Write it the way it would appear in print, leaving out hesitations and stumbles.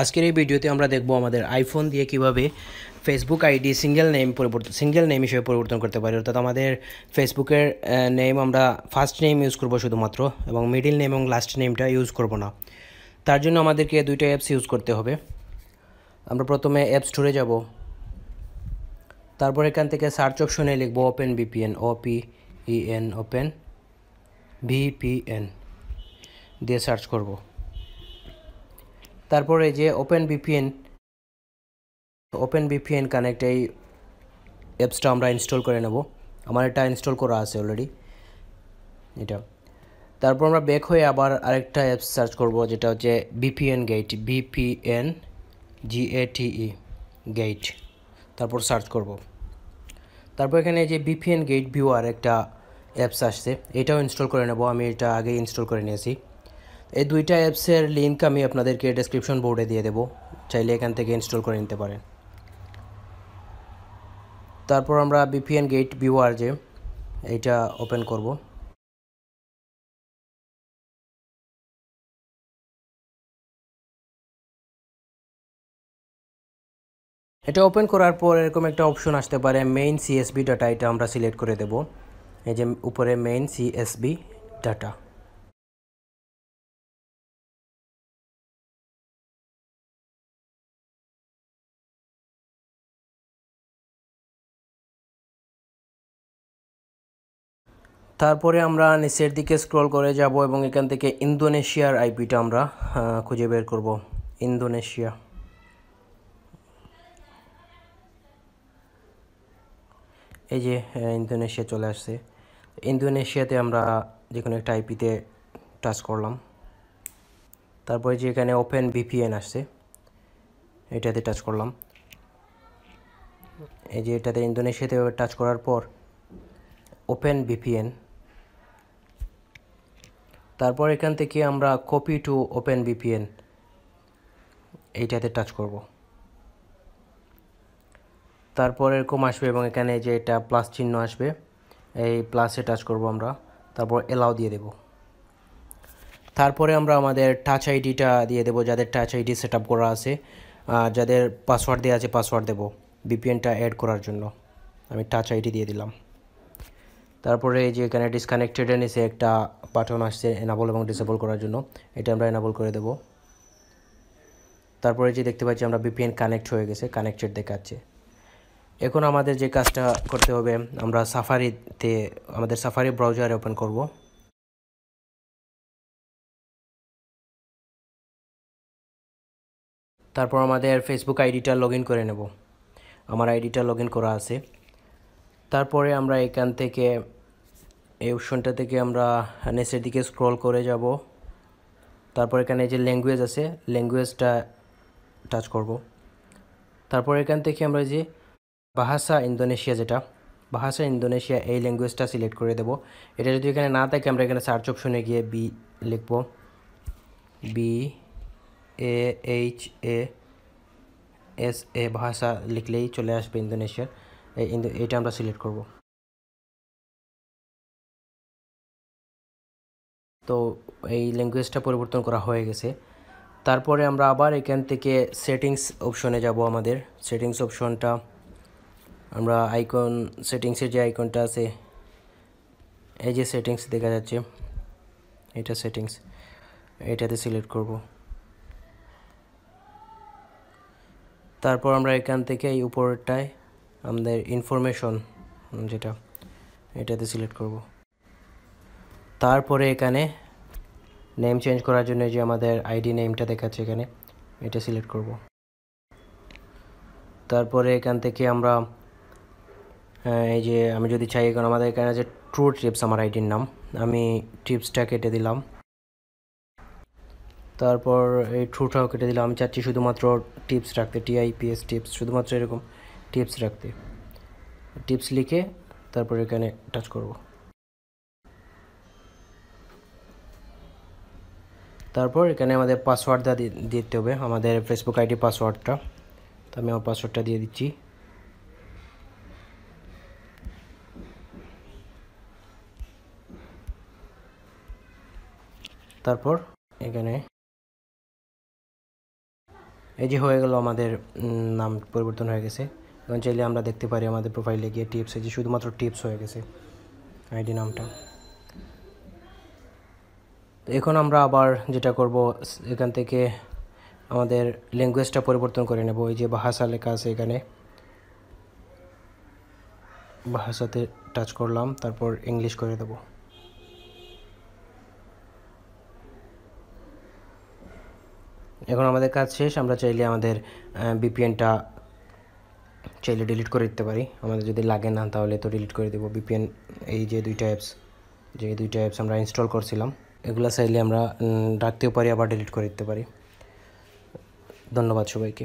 আজকের এই ভিডিওতে আমরা দেখব আমাদের আইফোন দিয়ে কিভাবে ফেসবুক আইডি সিঙ্গেল নেম হিসেবে পরিবর্তন করতে পারি। অর্থাৎ আমাদের ফেসবুকের নেম আমরা ফার্স্ট নেম ইউজ করব শুধুমাত্র, এবং মিডিল নেম এবং লাস্ট নেমটা ইউজ করব না। তার জন্য আমাদেরকে দুইটা অ্যাপস ইউজ করতে হবে। আমরা প্রথমে অ্যাপ স্টোরে যাব, তারপর এখান থেকে সার্চ অপশনে লিখব ওপেন ভিপিএন, ওপেন ভিপিএন দিয়ে সার্চ করব। তারপরে যে ওপেন ভিপিএন কানেক্ট এই অ্যাপসটা আমরা ইনস্টল করে নেব। আমার এটা ইনস্টল করা আছে অলরেডি এটা। তারপর আমরা ব্যাক হয়ে আবার আরেকটা অ্যাপস সার্চ করব, যেটা হচ্ছে ভিপিএন GATE গেট। তারপর সার্চ করব। তারপর এখানে যে ভিপিএন গেট ভিউয়ার একটা অ্যাপস আসছে, এটাও ইনস্টল করে নেব। আমি এটা আগে ইনস্টল করে নিয়েছি। এই দুইটা অ্যাপসের লিঙ্ক আমি আপনাদেরকে ডেসক্রিপশন বোর্ডে দিয়ে দেবো, চাইলে এখান থেকে ইনস্টল করে নিতে পারেন। তারপর আমরা ভিপিএন গেট ভিউয়ার যে এইটা ওপেন করব। এটা ওপেন করার পর এরকম একটা অপশন আসতে পারে মেইন সিএসবি ডাটা, এটা আমরা সিলেক্ট করে দেব। এই যে উপরে মেইন সিএসবি ডাটা। তারপরে আমরা নিচের দিকে স্ক্রল করে যাব এবং এখান থেকে ইন্দোনেশিয়ার আইপিটা আমরা খুঁজে বের করব। ইন্দোনেশিয়া, এই যে ইন্দোনেশিয়া চলে আসছে। ইন্দোনেশিয়াতে আমরা যে কোনো একটা আইপিতে টাচ করলাম। তারপরে যে এখানে ওপেন ভিপিএন আসছে, এটাতে টাচ করলাম। এই যে এটাতে ইন্দোনেশিয়াতে টাচ করার পর ওপেন ভিপিএন, তারপর এখান থেকে আমরা কপি টু ওপেন ভিপিএন এইটাতে টাচ করব। তারপর এরকম আসবে এবং এখানে যে এটা প্লাস চিহ্ন আসবে, এই প্লাসে টাচ করব আমরা। তারপর এলাও দিয়ে দেব। তারপরে আমরা আমাদের টাচ আইডিটা দিয়ে দেব, যাদের টাচ আইডি সেট আপ করা আছে। যাদের পাসওয়ার্ড দেওয়া আছে পাসওয়ার্ড দেব ভিপিএনটা অ্যাড করার জন্য। আমি টাচ আইডি দিয়ে দিলাম। তারপরে এই যে এখানে ডিসকানেক্টেডের নিচে একটা বাটন আসছে এনাবল এবং ডিসেবল করার জন্য, এটা আমরা এনাবল করে দেব। তারপরে যে দেখতে পাচ্ছি আমরা ভিপিএন কানেক্ট হয়ে গেছে, কানেক্টেড দেখাচ্ছে। এখন আমাদের যে কাজটা করতে হবে, আমরা আমাদের সাফারি ব্রাউজারে ওপেন করব। তারপর আমাদের ফেসবুক আইডিটা লগ ইন করে নেব। আমার আইডিটা লগ ইন করা আছে। তারপরে আমরা এখান থেকে এই অপশনটা থেকে আমরা নিচের দিকে স্ক্রল করে যাব। তারপর এখানে যে ল্যাঙ্গুয়েজ আছে, ল্যাঙ্গুয়েজটা টাচ করব। তারপর এখান থেকে আমরা যে ভাষা ইন্দোনেশিয়া এই ল্যাঙ্গুয়েজটা সিলেক্ট করে দেব। এটা যদি এখানে না থাকে আমরা এখানে সার্চ অপশনে গিয়ে লিখব, BAHASA ভাষা লিখলেই চলে আসবে ইন্দোনেশিয়ার। এটা আমরা সিলেক্ট করব। তো এই ল্যাঙ্গুয়েজটা পরিবর্তন করা হয়ে গেছে। তারপরে আমরা আবার এখান থেকে সেটিংস অপশনে যাব। আমাদের সেটিংস অপশনটা আমরা সেটিংসের যে আইকনটা আছে, এই যে সেটিংস দেখা যাচ্ছে, এটা সেটিংস, এটাতে সিলেক্ট করব। তারপর আমরা এখান থেকে এই উপরটায় আমাদের ইনফরমেশন যেটা, এটাতে সিলেক্ট করব। তারপরে এখানে নেম চেঞ্জ করার জন্য যে আমাদের আইডি নেমটা দেখাচ্ছে এখানে, এটা সিলেক্ট করব। তারপরে এখান থেকে আমরা এই যে আমি যদি চাই, এখন আমাদের এখানে যে ট্রু টিপস আমার আইডির নাম, আমি টিপসটা কেটে দিলাম। তারপর এই ট্রুটাও কেটে দিলাম। আমি চাচ্ছি শুধুমাত্র টিপস রাখতে, TIPS টিপস, শুধুমাত্র এরকম টিপস রাখতে। টিপস লিখে তারপর এখানে টাচ করব। তারপর এখানে আমাদের পাসওয়ার্ডটা দিতে হবে, আমাদের ফেসবুক আইডি পাসওয়ার্ডটা। তো আমি আমার পাসওয়ার্ডটা দিয়ে দিচ্ছি। তারপর এখানে এই যে হয়ে গেল আমাদের নাম পরিবর্তন হয়ে গেছে। এখন চাইলে আমরা দেখতে পারি আমাদের প্রোফাইলে গিয়ে টিপস, এই যে শুধুমাত্র টিপস হয়ে গেছে আইডি নামটা। তো এখন আমরা আবার যেটা করব, এখান থেকে আমাদের ল্যাঙ্গুয়েজটা পরিবর্তন করে নেব। এই যে ভাষা লেখা আছে এখানে, ভাষাতে টাচ করলাম, তারপর ইংলিশ করে দেব। এখন আমাদের কাজ শেষ। আমরা চাইলে আমাদের ভিপিএনটা চাইলে ডিলিট করে দিতে পারি, আমাদের যদি লাগে না তাহলে তো ডিলিট করে দেবো। ভিপিএন এই যে দুইটা অ্যাপস আমরা ইনস্টল করছিলাম, এগুলো চাইলে আমরা রাখতেও পারি, আবার ডিলিট করে দিতে পারি। ধন্যবাদ সবাইকে।